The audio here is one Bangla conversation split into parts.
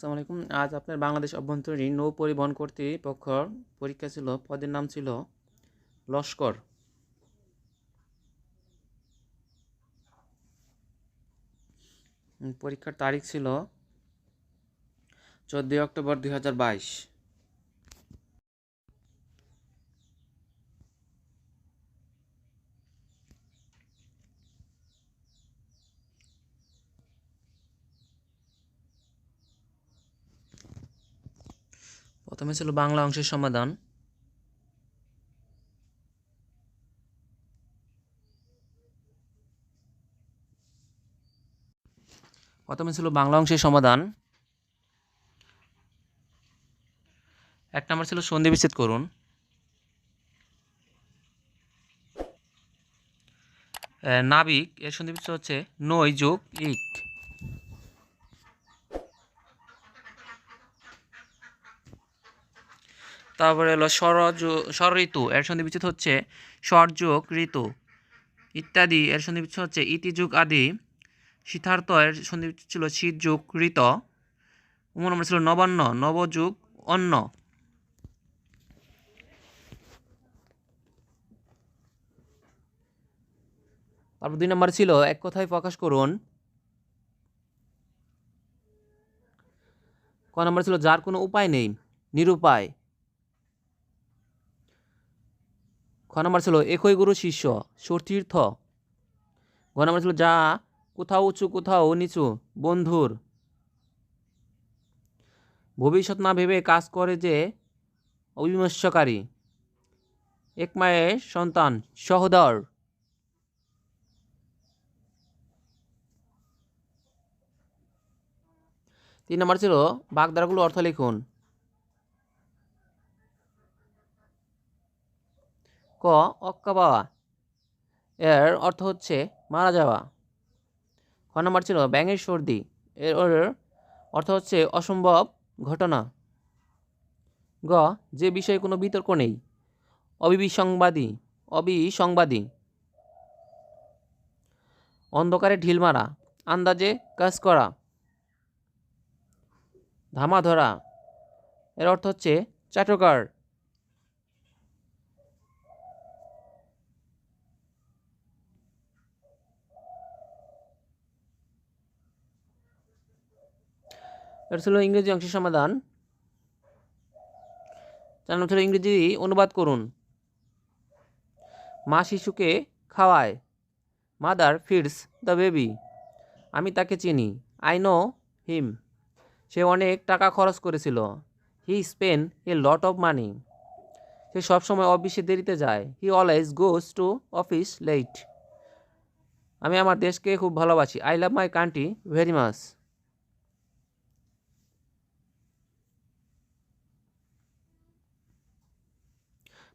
আসসালামু আলাইকুম। আজ আপনার বাংলাদেশ অভ্যন্তরীণ নৌ পরিবহন কর্তৃপক্ষ পরীক্ষা ছিল। পদের নাম ছিল লস্কর। পরীক্ষার তারিখ ছিল 14 অক্টোবর 2022। প্রথমে ছিল বাংলা অংশের সমাধান। এক নম্বর ছিল সন্ধি বিচ্ছেদ করুন। নাবিক এর সন্ধি বিচ্ছেদ হচ্ছে নই যোগ ইক। তারপরে হলো স্বর ঋতু এর সন্ধি বিচ্ছেদ হচ্ছে স্বর যোগ ঋতু ইত্যাদি। এর সন্ধি বিচ্ছেদ হচ্ছে ইতি যোগ আদি। শীতার্থ এর সন্ধি বিচ্ছেদ ছিল শীত যোগ ঋত। নম্বর ছিল নবান্ন, নব যোগ অন্ন। তারপর 2 নম্বর ছিল এক কথায় প্রকাশ করুন। ক নম্বর ছিল যার কোনো উপায় নেই, নিরুপায়। খ নম্বর ছিল একই গুরু শিষ্য, সতীর্থ। ঘ নম্বর ছিল যা কোথাও উঁচু কোথাও নিচু, বন্ধুর। ভবিষ্যৎ না ভেবে কাজ করে যে অবিমর্শকারী, এক মায়ের সন্তান, সহোদর। 3 নম্বর ছিল বাগধারাগুলো অর্থ লিখুন। ক অক্কা পাওয়া এর অর্থ হচ্ছে মারা যাওয়া। খ নম্বর ছিল ব্যাঙের সর্দি এর অর্থ হচ্ছে অসম্ভব ঘটনা। গ যে বিষয়ে কোনো বিতর্ক নেই, অবিসংবাদী। অন্ধকারে ঢিল মারা, আন্দাজে কাজ করা। ধামা ধরা এর অর্থ হচ্ছে চাটুকার। এটা ছিল ইংরেজি অংশের সমাধান। 4 নম্বর ছিল ইংরেজি অনুবাদ করুন। মা শিশুকে খাওয়ায়, মাদার ফিডস দ্য বেবি। আমি তাকে চিনি, আই নো হিম। সে অনেক টাকা খরচ করেছিল, হি Spain A lot of money. সে সবসময় অফিসে দেরিতে যায়, he always goes to office late. আমি আমার দেশকে খুব ভালোবাসি, I love my country very much.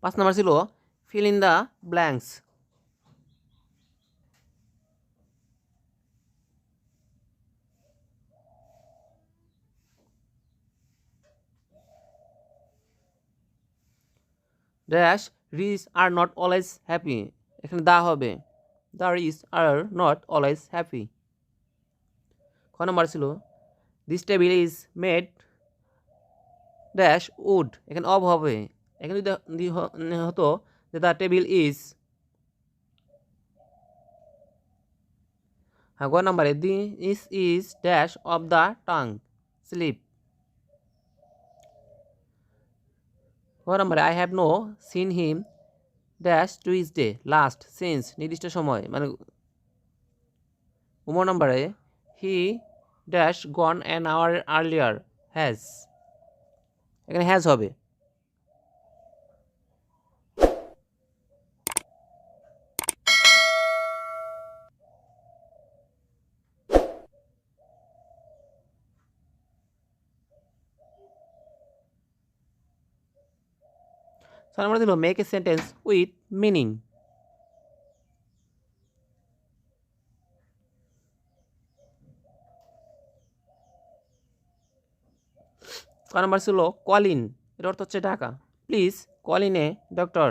5 number ছিল fill in the blanks. Dash rich are not always happy, এখানে দা হবে, the rich are not always happy. খ নম্বর ছিল this table is made dash wood, এখানে অব হবে। এখানে যদি হতো যে দ্য টেবিল ইজ। হ্যাঁ, গ নম্বরে this is dash of the tongue, slip. গ নম্বরে I have no seen him dash Tuesday last since, নির্দিষ্ট সময় মানে। নম্বরে he dash gone an hour earlier, has, এখানে হ্যাজ হবে। আমরা দিল make a sentence with meaning. ক নাম্বার ছিল কল ইন, এর অর্থ হচ্ছে ডাকা, please call in a doctor.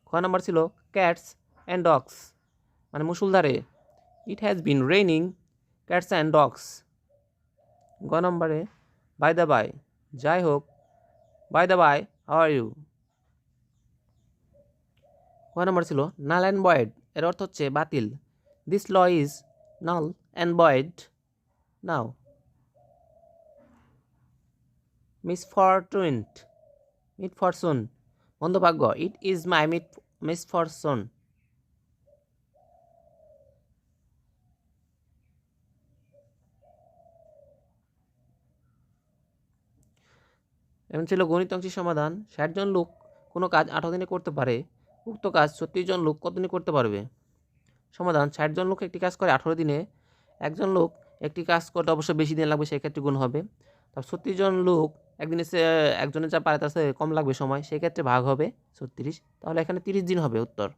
খ নাম্বার ছিল ক্যাটস অ্যান্ড ডগস, মানে মুসুলধারে, it has been raining cats and dogs. গ নম্বরে বাই দ্য বাই, যাই হোক, by the by how are you. ক নম্বর ছিল নাল অ্যান্ড ভয়েড, এর অর্থ হচ্ছে বাতিল। This law is null and void now. Misfortune, misfortune, মন্দভাগ্য, ইট ইজ মাই মিসফরচুন। এখন ছিল গণিত অংশের সমাধান। 60 জন লোক কোনো কাজ 18 দিনে করতে পারে, উক্ত কাজ 36 জন লোক কত দিনে করতে পারবে? সমাধান: 60 জন লোক একটি কাজ করে 18 দিনে, একজন লোক একটি কাজ করতে অবশ্য বেশি দিন লাগবে, সেক্ষেত্রে গুণ হবে। তারপর 36 জন লোক একদিনে একজনের যা পারে তার চেয়ে কম লাগবে সময়, সেক্ষেত্রে ভাগ হবে 36, তাহলে এখানে 30 দিন হবে উত্তর।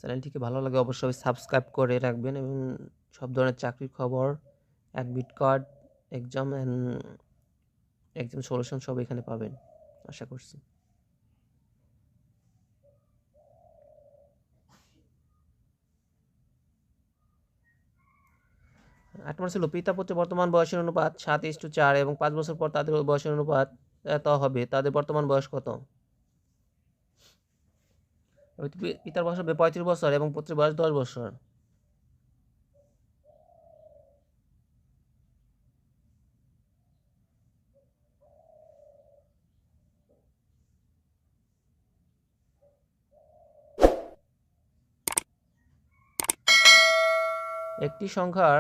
চ্যানেলটিকে ভালো লাগে অবশ্যই সাবস্ক্রাইব করে রাখবেন এবং সব ধরনের চাকরির খবর, অ্যাডমিট কার্ড, এক্সাম সলিউশন সব এখানে পাবেন আশা করছি। 8 নম্বর ছিল পিতা পুত্রের বর্তমান বয়সের অনুপাত 7:4 এবং 5 বছর পর তাদের বয়সের অনুপাত এত হবে, তাদের বর্তমান বয়স কত? পিতার বয়স হবে 35 বছর এবং পুত্রের বয়স 10 বছর। একটি সংখ্যার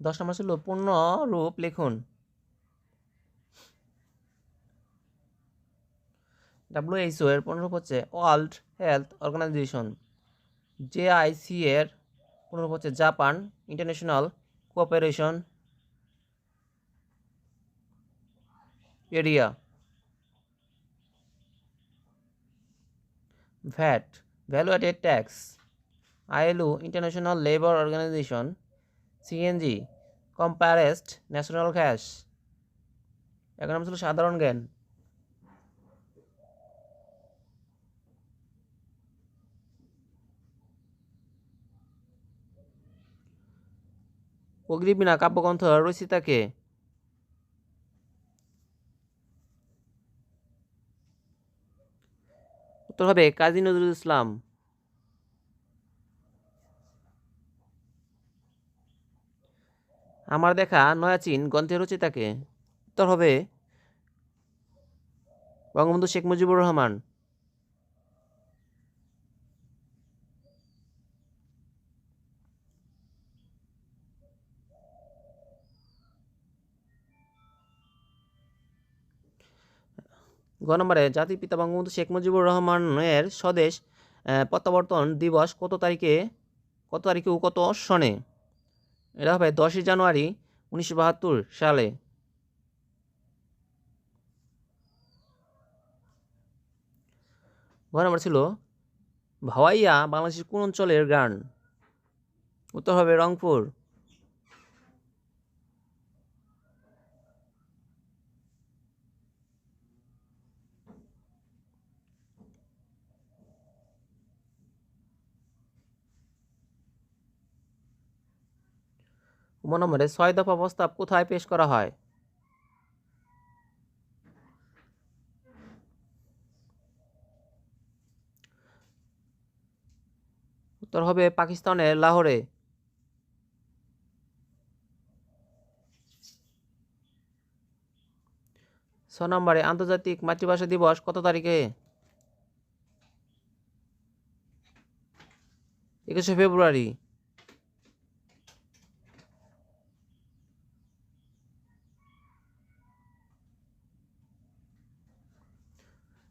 দশ নম্বর ছিল পূর্ণ রূপ লিখুন। WHO এর পূর্ণরূপ হচ্ছে ওয়ার্ল্ড হেলথ অর্গানাইজেশন। JIC এর পূর্ণরূপ হচ্ছে Japan international cooperation area. VAT value added tax. ILO international labour organisation. CNG compressed national gas. এখন নাম ছিল সাধারণ জ্ঞান। অগ্নিবীণা কাব্যগ্রন্থ রচিতা কে? উত্তর হবে কাজী নজরুল ইসলাম। আমার দেখা নয়াচীন গ্রন্থের রচিতা কে? উত্তর হবে বঙ্গবন্ধু শেখ মুজিবুর রহমান। গ নম্বরে জাতির পিতা বঙ্গবন্ধু শেখ মুজিবুর রহমানের স্বদেশ প্রত্যাবর্তন দিবস কত তারিখে ও কত সনে? এটা হবে 10 জানুয়ারি 1972 সালে। ঘ নম্বর ছিল ভাওয়াইয়া বাংলাদেশের কোন অঞ্চলের গান? উত্তর হবে রংপুর। গ নম্বরে 6 দফা প্রস্তাব কোথায় পেশ করা হয়? উত্তর হবে পাকিস্তানের লাহোরে। ছ নম্বরে আন্তর্জাতিক মাতৃভাষা দিবস কত তারিখে? 21শে ফেব্রুয়ারি।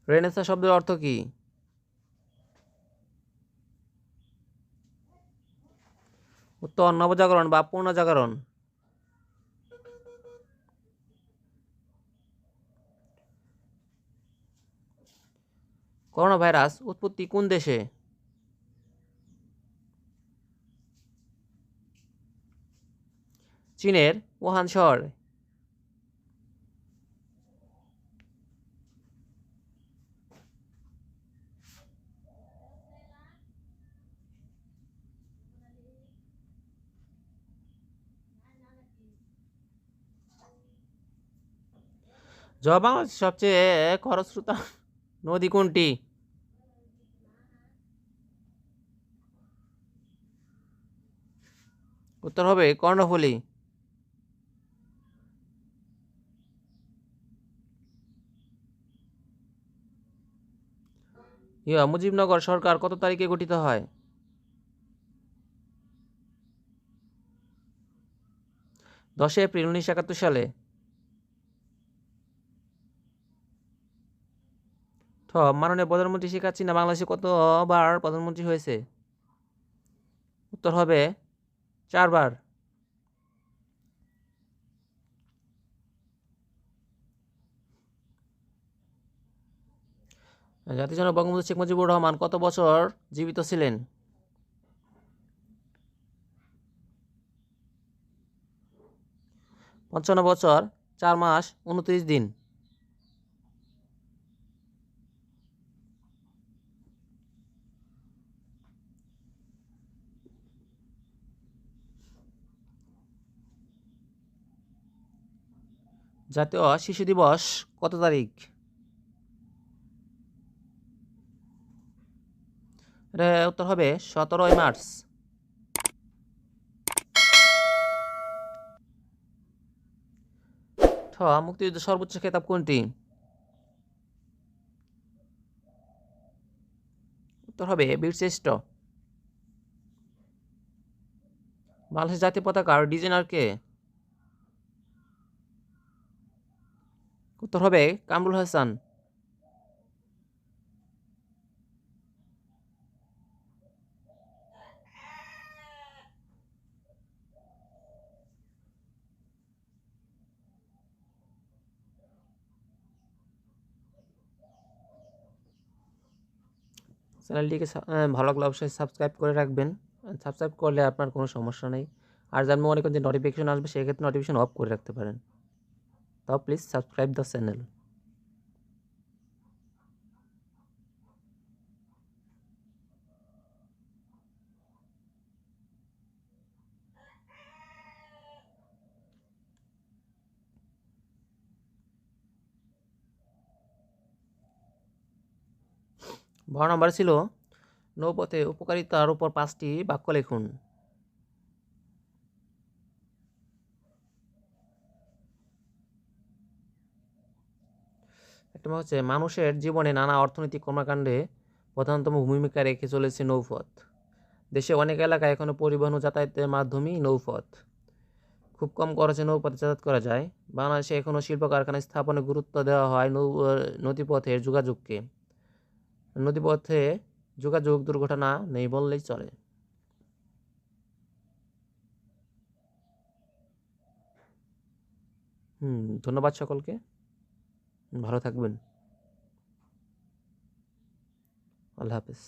রেনেসাঁ শব্দের অর্থ কী? উত্তর নবজাগরণ বা পুনর্জাগরণ। করোনা ভাইরাস উৎপত্তি কোন দেশে? চীনের উহান শহরে। বাংলাদেশের সবচেয়ে খরস্রোতা নদী কোনটি? উত্তর হবে কর্ণফুলী। মুজিবনগর সরকার কত তারিখে গঠিত হয়? 10 এপ্রিল 1971 সালে। মাননীয় প্রধানমন্ত্রী শেখ হাসিনা বাংলাদেশে কতবার প্রধানমন্ত্রী হয়েছে? উত্তর হবে 4 বার। জাতিজনক বঙ্গবন্ধু শেখ মুজিবুর রহমান কত বছর জীবিত ছিলেন? 55 বছর 4 মাস 29 দিন। জাতীয় শিশু দিবস কত তারিখ? উত্তর হবে 17 মার্চ। মুক্তিযুদ্ধের সর্বোচ্চ খেতাব কোনটি? উত্তর হবে বীরশ্রেষ্ঠ। বাংলাদেশের জাতীয় পতাকার ডিজাইনার কে? উত্তর হবে কামরুল হাসান। চ্যানেলটিকে ভালো লাগলে অবশ্যই সাবস্ক্রাইব করে রাখবেন। সাবস্ক্রাইব করলে আপনার কোনো সমস্যা নেই। আর যার মনে করেন যে নোটিফিকেশন আসবে সেক্ষেত্রে নোটিফিকেশন অফ করে রাখতে পারেন। তাও প্লিজ সাবস্ক্রাইব দ্য চ্যানেল। ভ নাম্বার ছিল নৌপথে উপকারিতার উপর 5টি বাক্য লিখুন। একটা হচ্ছে মানুষের জীবনে নানা অর্থনৈতিক কর্মকাণ্ডে প্রধানতম ভূমিকা রেখে চলেছে নৌপথ। দেশে অনেক এলাকায় এখনো পরিবহন ও যাতায়াতের মাধ্যমই নৌপথ। খুব কম খরচে নৌপথে যাতায়াত করা যায়। বাংলাদেশে এখনো শিল্প কারখানা স্থাপনে গুরুত্ব দেওয়া হয় নদীপথের যোগাযোগকে। নদীপথে যোগাযোগ দুর্ঘটনা নেই বললেই চলে। ধন্যবাদ সকলকে। ভালো থাকবেন। আল্লাহ হাফেজ।